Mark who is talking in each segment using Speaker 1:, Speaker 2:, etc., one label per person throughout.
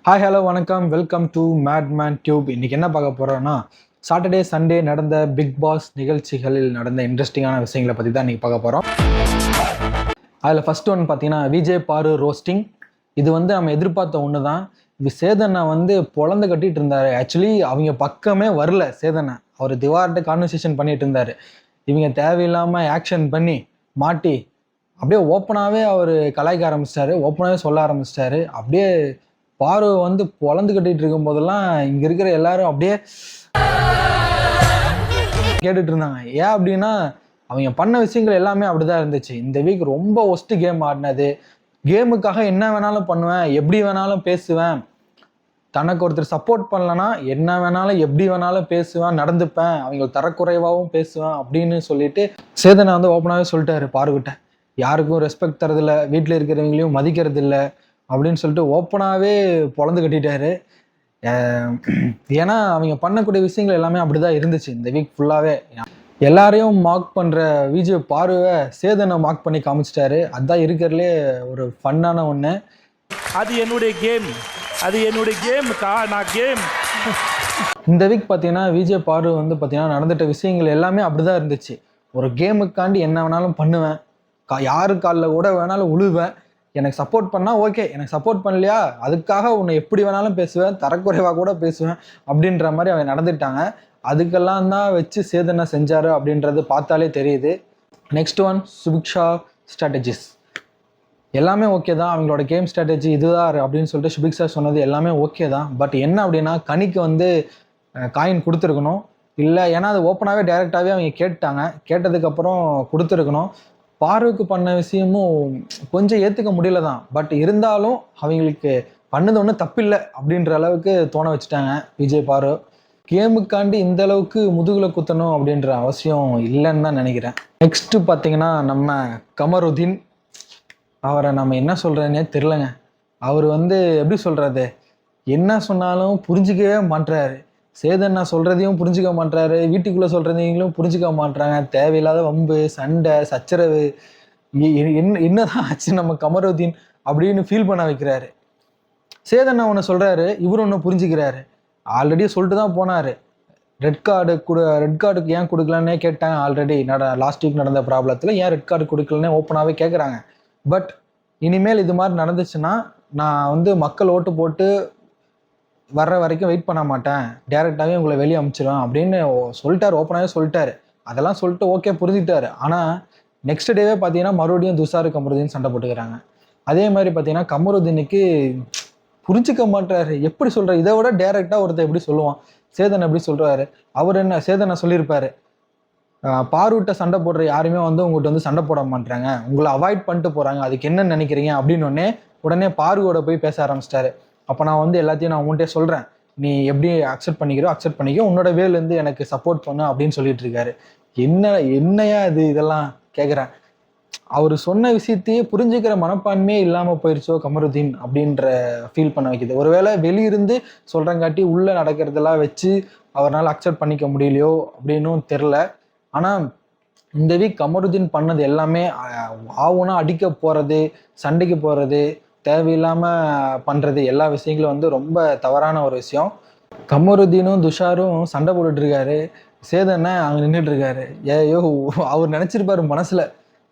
Speaker 1: Hi hello வணக்கம், welcome to madman tube. இன்னைக்கு என்ன பார்க்க போறோம்னா, சாட்டர்டே சண்டே நடந்த பிக் பாஸ் நிகழ்ச்சிகளில் நடந்த இன்ட்ரெஸ்டிங்கான விஷயங்களை பற்றி தான் இன்னைக்கு பார்க்க போகிறோம். அதில் ஃபர்ஸ்ட் ஒன்று பார்த்தீங்கன்னா விஜய் பாரு ரோஸ்டிங். இது நம்ம எதிர்பார்த்த ஒன்று தான். இது சேதனை பொழந்து கட்டிட்டு இருந்தாரு. ஆக்சுவலி அவங்க பக்கமே வரல சேதனை. அவர் திவார்கிட்ட கான்வர்சேஷன் பண்ணிட்டு இருந்தாரு. இவங்க தேவையில்லாமல் ஆக்ஷன் பண்ணி மாட்டி அப்படியே ஓப்பனாகவே அவர் கலாய்க்க ஆரம்பிச்சிட்டாரு. ஓப்பனாகவே சொல்ல ஆரம்பிச்சிட்டாரு. அப்படியே பாரு பொழந்து கட்டிட்டு இருக்கும் போதெல்லாம் இங்க இருக்கிற எல்லாரும் அப்படியே கேட்டுட்டு இருந்தாங்க. ஏன் அப்படின்னா அவங்க பண்ண விஷயங்கள் எல்லாமே அப்படிதான் இருந்துச்சு. இந்த வீக் ரொம்ப ஒஸ்ட் கேம் ஆடினது. கேமுக்காக என்ன வேணாலும் பண்ணுவேன், எப்படி வேணாலும் பேசுவேன், தனக்கு ஒருத்தர் சப்போர்ட் பண்ணலன்னா என்ன வேணாலும் எப்படி வேணாலும் பேசுவேன், நடந்துப்பேன், அவங்க தரக்குறைவாகவும் பேசுவேன் அப்படின்னு சொல்லிட்டு சேதனை ஓப்பனாகவே சொல்லிட்டாரு பாருகிட்ட. யாருக்கும் ரெஸ்பெக்ட் தரதில்ல, வீட்டில் இருக்கிறவங்களையும் மதிக்கிறது இல்லை அப்படின்னு சொல்லிட்டு ஓப்பனாகவே பொழந்து கட்டிட்டாரு. ஏன்னா அவங்க பண்ணக்கூடிய விஷயங்கள் எல்லாமே அப்படிதான் இருந்துச்சு இந்த வீக் ஃபுல்லாகவே. எல்லாரையும் மார்க் பண்ணுற விஜய் பாருவை சேதனை மார்க் பண்ணி காமிச்சிட்டாரு. அதுதான் இருக்கிறதுலே ஒரு ஃபன்னான ஒன்று.
Speaker 2: அது என்னுடைய கேம், அது என்னுடைய கேம், நான் கேம்.
Speaker 1: இந்த வீக் பார்த்தீங்கன்னா விஜய் பாரு பார்த்தீங்கன்னா நடந்துட்ட விஷயங்கள் எல்லாமே அப்படிதான் இருந்துச்சு. ஒரு கேமுக்காண்டி என்ன வேணாலும் பண்ணுவேன், யாரு காலில் கூட வேணாலும் உழுவேன், எனக்கு சப்போர்ட் பண்ணால் ஓகே, எனக்கு சப்போர்ட் பண்ணலையா அதுக்காக உன்னை எப்படி வேணாலும் பேசுவேன், தரக்குறைவாக கூட பேசுவேன் அப்படின்ற மாதிரி அவங்க நடந்துட்டாங்க. அதுக்கெல்லாம் தான் வச்சு சேதனை செஞ்சாரு அப்படின்றது பார்த்தாலே தெரியுது. Next one Subiksha strategies. எல்லாமே ஓகே தான், அவங்களோட கேம் ஸ்ட்ராட்டஜி இதுதான் அப்படின்னு சொல்லிட்டு சுபிக்ஷா சொன்னது எல்லாமே ஓகே தான். பட் என்ன அப்படின்னா கனிக்கு காயின் கொடுத்துருக்கணும் இல்லை, ஏன்னா அது ஓப்பனாகவே டைரெக்டாகவே அவங்க கேட்டாங்க. கேட்டதுக்கப்புறம் கொடுத்துருக்கணும். பாருவுக்கு பண்ண விஷயமும் கொஞ்சம் ஏற்றுக்க முடியல தான். பட் இருந்தாலும் அவங்களுக்கு பண்ணது ஒன்றும் தப்பில்லை அப்படின்ற அளவுக்கு தோண வச்சுட்டாங்க விஜய் பாரு. கேமுக்காண்டி இந்த அளவுக்கு முதுகுல குத்தணும் அப்படின்ற அவசியம் இல்லைன்னு தான் நினைக்கிறேன். நெக்ஸ்ட்டு பார்த்தீங்கன்னா நம்ம கமருதீன். அவரை நம்ம என்ன சொல்கிறேன்னே தெரிலங்க. அவர் எப்படி சொல்கிறது, என்ன சொன்னாலும் புரிஞ்சிக்கவே மாட்டுறாரு. சேதன்னா சொல்கிறதையும் புரிஞ்சிக்க மாட்டுறாரு, வீட்டுக்குள்ளே சொல்கிறதையும் புரிஞ்சிக்க மாட்டுறாங்க. தேவையில்லாத வம்பு, சண்டை, சச்சரவு, என்னதான் ஆச்சு நம்ம கமருதீன் அப்படின்னு ஃபீல் பண்ண வைக்கிறாரு. சேதன்னா ஒன்று சொல்கிறாரு, இவர் ஒன்று புரிஞ்சுக்கிறாரு. ஆல்ரெடி சொல்லிட்டு தான் போனார். ரெட் கார்டுக்கு ஏன் கொடுக்கலன்னே கேட்டாங்க. ஆல்ரெடி லாஸ்ட் வீக் நடந்த ப்ராப்ளத்தில் ஏன் ரெட் கார்டு கொடுக்கலன்னே ஓப்பனாகவே கேட்குறாங்க. பட் இனிமேல் இது மாதிரி நடந்துச்சுன்னா நான் மக்கள் ஓட்டு போட்டு வர்ற வரைக்கும் வெயிட் பண்ண மாட்டேன், டேரெக்டாகவே உங்களை வெளியே அனுப்பிச்சிடுவேன் அப்படின்னு சொல்லிட்டாரு. ஓப்பனாகவே சொல்லிட்டாரு. அதெல்லாம் சொல்லிட்டு ஓகே புரிஞ்சுக்கிட்டாரு. ஆனால் நெக்ஸ்ட் டேவே பார்த்தீங்கன்னா மறுபடியும் துஷாரு கமருதீன் சண்டை போட்டுக்கிறாங்க. அதே மாதிரி பார்த்தீங்கன்னா கமருதீனுக்கு புரிஞ்சிக்க மாட்டாரு. எப்படி சொல்கிறார், இதை விட டேரெக்டாக ஒருத்தர் எப்படி சொல்லுவான், சேதன் எப்படி சொல்கிறாரு. அவர் என்ன சேதனை சொல்லியிருப்பாரு, பாருவிட்ட சண்டை போடுற யாருமே உங்கள்கிட்ட சண்டை போட மாட்டாங்க, உங்களை அவாய்ட் பண்ணிட்டு போகிறாங்க, அதுக்கு என்ன நினைக்கிறீங்க அப்படின்னு உடனே பாருவோட போய் பேச ஆரம்பிச்சிட்டாரு. அப்போ நான் எல்லாத்தையும் நான் உன்கிட்டே சொல்கிறேன், நீ எப்படி அக்செப்ட் பண்ணிக்கோ, உன்னோட வேலேருந்து எனக்கு சப்போர்ட் பண்ணு அப்படின்னு சொல்லிட்டு இருக்காரு. என்னையா இதெல்லாம் கேட்குறேன். அவர் சொன்ன விஷயத்தையே புரிஞ்சுக்கிற மனப்பான்மையே இல்லாமல் போயிடுச்சோ கமருதீன் அப்படின்ற ஃபீல் பண்ண வைக்குது. ஒருவேளை வெளியிருந்து சொல்கிறங்காட்டி உள்ளே நடக்கிறதெல்லாம் வச்சு அவரால் அக்செப்ட் பண்ணிக்க முடியலையோ அப்படின்னும் தெரில. ஆனால் இந்த வீக் கமருதீன் பண்ணது எல்லாமே ஆவுனா அடிக்க போகிறது, சண்டைக்கு போகிறது, தேவையில்லாமல் பண்ணுறது, எல்லா விஷயங்களும் ரொம்ப தவறான ஒரு விஷயம். கமருதீனும் துஷாரும் சண்டை போட்டுட்டு இருக்காரு. சேதனை அங்கே நின்றுட்டு இருக்காரு. ஏயோ அவர் நினச்சிருப்பாரு மனசில்,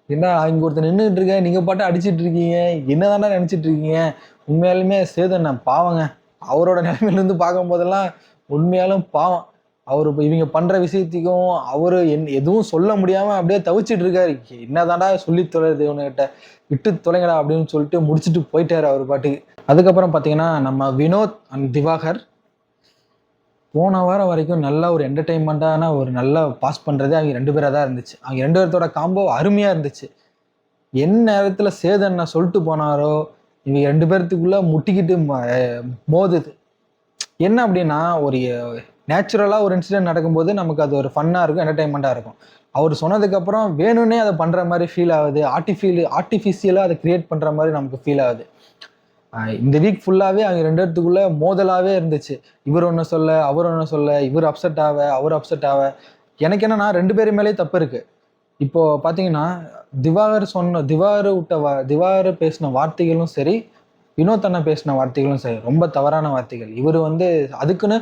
Speaker 1: என்ன இங்கே ஒருத்தர் நின்றுட்டு இருக்க, நீங்கள் பாட்டு அடிச்சிட்டு இருக்கீங்க, என்னதானே நினச்சிட்டு இருக்கீங்க. உண்மையாலுமே சேதனை பாவங்க. அவரோட நிலைமையிலேருந்து பார்க்கும் போதெல்லாம் உண்மையாலும் பாவம். அவர் இவங்க பண்ணுற விஷயத்துக்கும் அவர் எதுவும் சொல்ல முடியாமல் அப்படியே தவிச்சிட்டு இருக்காரு. என்னதாண்டா சொல்லி தொலைது இவனுக்கிட்ட, விட்டு தொலைங்கடா அப்படின்னு சொல்லிட்டு முடிச்சுட்டு போயிட்டாரு அவர் பாட்டுக்கு. அதுக்கப்புறம் பார்த்தீங்கன்னா நம்ம வினோத் அண்ட் திவாகர் போன வாரம் வரைக்கும் நல்ல ஒரு என்டர்டெயின்மெண்ட்டான ஒரு நல்ல பாஸ் பண்ணுறதே அவங்க ரெண்டு பேராக தான் இருந்துச்சு. அவங்க ரெண்டு பேர்த்தோட காம்போ அருமையாக இருந்துச்சு. என்ன நேரத்தில் சேதனை சொல்லிட்டு போனாரோ இவங்க ரெண்டு பேர்த்துக்குள்ளே முட்டிக்கிட்டு மோதுது. என்ன அப்படின்னா ஒரு நேச்சுரலாக ஒரு இன்சிடென்ட் நடக்கும்போது நமக்கு அது ஒரு ஃபன்னாக இருக்கும், என்டர்டைன்மெண்ட்டாக இருக்கும். அவர் சொன்னதுக்கப்புறம் வேணும்னே அதை பண்ணுற மாதிரி ஃபீல் ஆகுது. ஆர்டிஃபிஷியலாக அதை கிரியேட் பண்ணுற மாதிரி நமக்கு ஃபீல் ஆகுது. இந்த வீக் ஃபுல்லாகவே அவங்க ரெண்டு பேர்த்துக்குள்ளே மோதலாகவே இருந்துச்சு. இவர் ஒன்று சொல்ல, அவர் ஒன்று சொல்ல, இவர் அப்செட் ஆக, அவர் அப்செட் ஆக. எனக்கு என்னன்னா ரெண்டு பேர் மேலே தப்பு இருக்குது. இப்போது பார்த்தீங்கன்னா திவாகர் பேசின வார்த்தைகளும் சரி, வினோத் அண்ணா பேசின வார்த்தைகளும் சரி ரொம்ப தவறான வார்த்தைகள். இவர் வந்து அதுக்குன்னு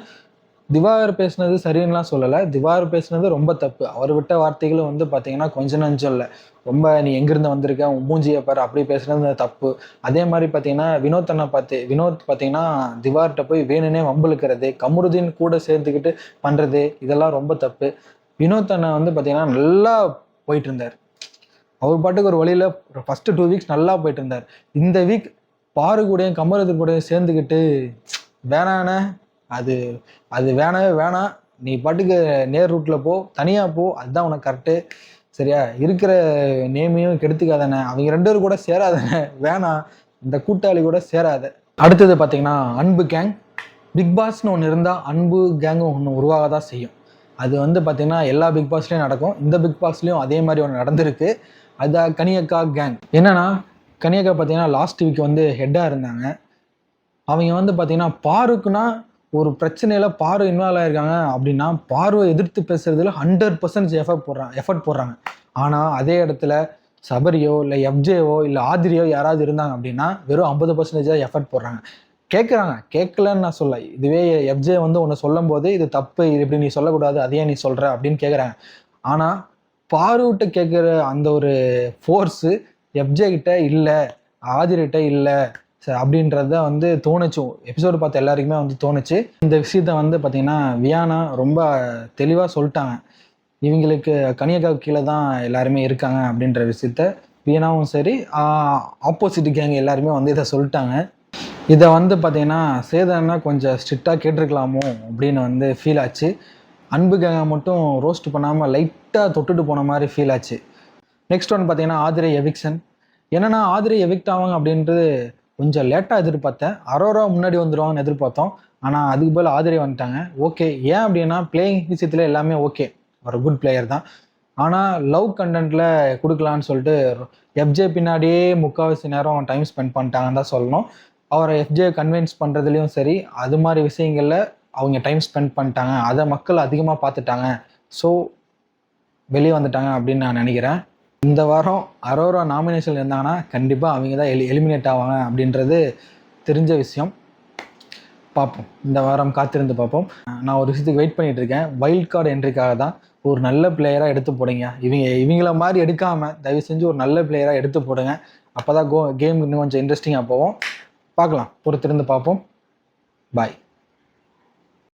Speaker 1: திவாகர் பேசுனது சரின்னுலாம் சொல்லலை, திவாகர் பேசுனது ரொம்ப தப்பு. அவர் விட்ட வார்த்தைகளும் வந்து பார்த்தீங்கன்னா கொஞ்சம் நஞ்சம் இல்லை, ரொம்ப நீ எங்கிருந்து வந்திருக்க உன் மூஞ்சியை பாரு அப்படி பேசுனது தப்பு. அதே மாதிரி பார்த்தீங்கன்னா வினோத் பார்த்தீங்கன்னா திவார்கிட்ட போய் வேணுனே வம்பிழுக்கிறது, கமருதீன் கூட சேர்த்துக்கிட்டு பண்ணுறது இதெல்லாம் ரொம்ப தப்பு. வினோத் அண்ணா வந்து பார்த்தீங்கன்னா நல்லா போயிட்டு இருந்தார், அவர் பாட்டுக்கு ஒரு வழியில் ஃபஸ்ட்டு 2 வீக்ஸ் நல்லா போயிட்டு இருந்தார். இந்த வீக் பாரு கூடயும் கமருதீன் கூடயும் சேர்ந்துக்கிட்டு வேணாண்ணே, அது அது வேணவே வேணாம், நீ பாட்டுக்கு நேர் ரூட்டில் போ, தனியாக போ, அதுதான் உனக்கு கரெக்டு, சரியா, இருக்கிற நேமையும் கெடுத்துக்காதானே, அவங்க 2 பேரும் கூட சேராதானே, வேணாம், இந்த கூட்டாளி கூட சேராத. அடுத்தது பார்த்தீங்கன்னா அன்பு கேங். பிக் பாஸ்னு ஒன்று இருந்தால் அன்பு கேங்கும் ஒன்று உருவாக தான் செய்யும். அது வந்து பார்த்தீங்கன்னா எல்லா பிக் பாஸ்லேயும் நடக்கும், இந்த பிக் பாஸ்லேயும் அதே மாதிரி ஒன்று நடந்திருக்கு. அதுதான் கனியக்கா கேங். என்னன்னா கனியக்கா பார்த்தீங்கன்னா லாஸ்ட் வீக் வந்து ஹெட்டாக இருந்தாங்க. அவங்க வந்து பார்த்தீங்கன்னா பாருக்குன்னா ஒரு பிரச்சனையில் பாரு இன்வால்வ் ஆகிருக்காங்க அப்படின்னா பாருவை எதிர்த்து பேசுறதுல 100% எஃபர்ட் போடுறாங்க. ஆனால் அதே இடத்துல சபரியோ இல்லை எஃப்ஜேவோ இல்லை ஆதிரியோ யாராவது இருந்தாங்க அப்படின்னா வெறும் 50% எஃபர்ட் போடுறாங்க. கேட்கலன்னு நான் சொல்ல, இதுவே எஃப்ஜே வந்து ஒன்று சொல்லும் போது இது தப்பு, இது இப்படி நீ சொல்லக்கூடாது, அதையே நீ சொல்கிற அப்படின்னு கேட்குறாங்க. ஆனால் பாருவிட்ட கேட்குற அந்த ஒரு ஃபோர்ஸு எஃப்ஜே கிட்ட இல்லை, ஆதிரிகிட்ட இல்லை அப்படின்றத வந்து தோணுச்சு. எபிசோடு பார்த்த எல்லாருக்குமே வந்து தோணுச்சு. இந்த விஷயத்த வந்து பார்த்தீங்கன்னா வியானா ரொம்ப தெளிவாக சொல்லிட்டாங்க, இவங்களுக்கு கனியக்காவுக்கு கீழே தான் எல்லாருமே இருக்காங்க அப்படின்ற விஷயத்த வியானாவும் சரி ஆப்போசிட் கேங் எல்லாருமே வந்து இதை சொல்லிட்டாங்க. இதை வந்து பார்த்தீங்கன்னா சேதன்னா கொஞ்சம் ஸ்ட்ரிக்டாக கேட்டிருக்கலாமோ அப்படின்னு வந்து ஃபீல் ஆச்சு. அன்பு கேங்கை மட்டும் ரோஸ்ட் பண்ணாமல் லைட்டாக தொட்டுட்டு போன மாதிரி ஃபீல் ஆச்சு. நெக்ஸ்ட் ஒன் பார்த்தீங்கன்னா ஆதிரை எவிக்ஷன். என்னென்னா ஆதிரை எவிக்ட் ஆவாங்க அப்படின்றது கொஞ்சம் லேட்டாக எதிர்பார்த்தேன். அரோரா முன்னாடி வந்துடுவாங்கன்னு எதிர்பார்த்தோம், ஆனால் அதுக்கு போல் ஆதிரை வந்துட்டாங்க. ஓகே, ஏன் அப்படின்னா பிளேயிங் விஷயத்தில் எல்லாமே ஓகே, ஒரு குட் பிளேயர் தான். ஆனால் லவ் கண்டென்ட்டில் கொடுக்கலான்னு சொல்லிட்டு எஃப்ஜே பின்னாடியே முக்கால்வாசி நேரம் டைம் ஸ்பெண்ட் பண்ணிட்டாங்கன்னு தான் சொல்லணும். அவரை எஃப்ஜே கன்வின்ஸ் பண்ணுறதுலையும் சரி அது மாதிரி விஷயங்களில் அவங்க டைம் ஸ்பெண்ட் பண்ணிட்டாங்க, அதை மக்கள் அதிகமாக பார்த்துட்டாங்க, ஸோ வெளியே வந்துட்டாங்க அப்படின்னு நான் நினைக்கிறேன். இந்த வாரம் அரோரா நாமினேஷன் இருந்தாங்கன்னா கண்டிப்பாக அவங்க தான் எலிமினேட் ஆவாங்க அப்படின்றது தெரிஞ்ச விஷயம். பார்ப்போம், இந்த வாரம் காத்திருந்து பார்ப்போம். நான் ஒரு விஷயத்துக்கு வெயிட் பண்ணிகிட்டு இருக்கேன், வைல்ட் கார்டு என்ட்ரிக்காக தான். ஒரு நல்ல பிளேயராக எடுத்து போடுங்க, இவங்கள மாதிரி எடுக்காமல் தயவு செஞ்சு ஒரு நல்ல பிளேயராக எடுத்து போடுங்க. அப்போ தான் கேம் இன்னும் கொஞ்சம் இன்ட்ரெஸ்டிங்காக போவோம். பார்க்கலாம், பொறுத்திருந்து பார்ப்போம். பாய்.